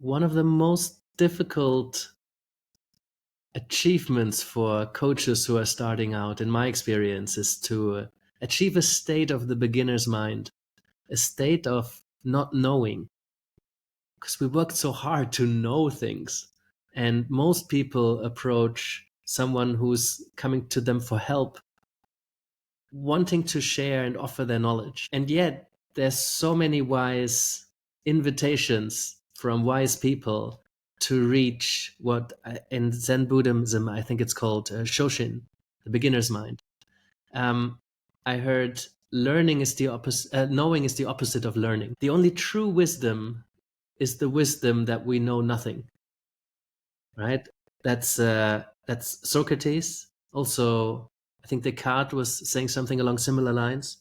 one of the most difficult achievements for coaches who are starting out, in my experience, is to achieve a state of the beginner's mind, a state of not knowing. Because we worked so hard to know things. And most people approach someone who's coming to them for help, wanting to share and offer their knowledge. And yet there's so many wise invitations from wise people to reach what in Zen Buddhism, I think it's called Shoshin, the beginner's mind. I heard learning is the opposite, knowing is the opposite of learning. The only true wisdom is the wisdom that we know nothing, right? That's Socrates. Also, I think Descartes was saying something along similar lines.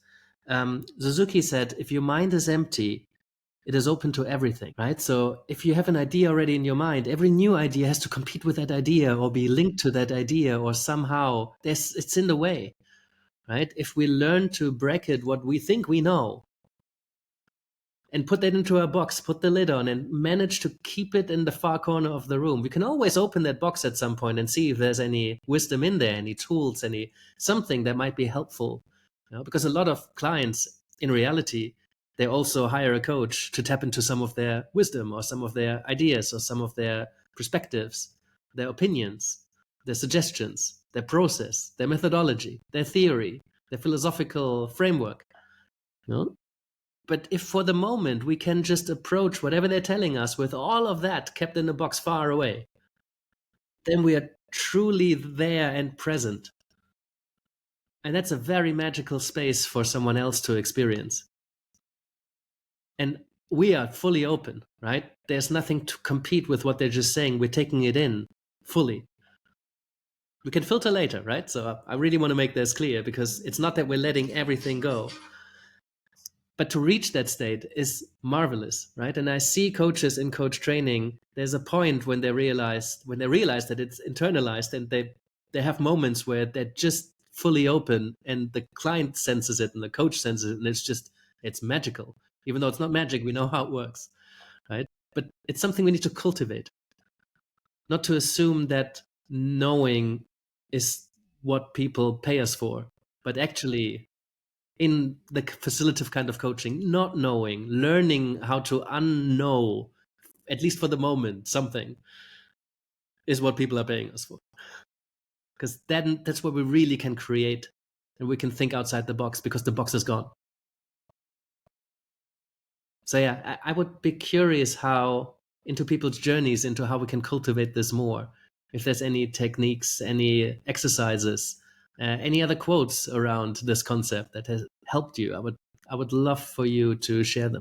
Suzuki said, if your mind is empty, it is open to everything, right? So if you have an idea already in your mind, every new idea has to compete with that idea or be linked to that idea, or somehow it's in the way, right? If we learn to bracket what we think we know and put that into a box, put the lid on, and manage to keep it in the far corner of the room, we can always open that box at some point and see if there's any wisdom in there, any tools, any something that might be helpful. Because a lot of clients, in reality, they also hire a coach to tap into some of their wisdom or some of their ideas or some of their perspectives, their opinions, their suggestions, their process, their methodology, their theory, their philosophical framework. But if for the moment we can just approach whatever they're telling us with all of that kept in a box far away, then we are truly there and present. And that's a very magical space for someone else to experience. And we are fully open, right? There's nothing to compete with what they're just saying. We're taking it in fully. We can filter later, right? So I really want to make this clear, because it's not that we're letting everything go. But to reach that state is marvelous, right? And I see coaches in coach training, there's a point when they realize that it's internalized, and they have moments where they're just fully open, and the client senses it and the coach senses it, and it's magical. Even though it's not magic, we know how it works, right? But it's something we need to cultivate. Not to assume that knowing is what people pay us for, but actually, in the facilitative kind of coaching, not knowing, learning how to unknow, at least for the moment, something, is what people are paying us for. Because then that's where we really can create, and we can think outside the box, because the box is gone. So yeah, I would be curious how into people's journeys, into how we can cultivate this more. If there's any techniques, any exercises, any other quotes around this concept that has helped you, I would love for you to share them.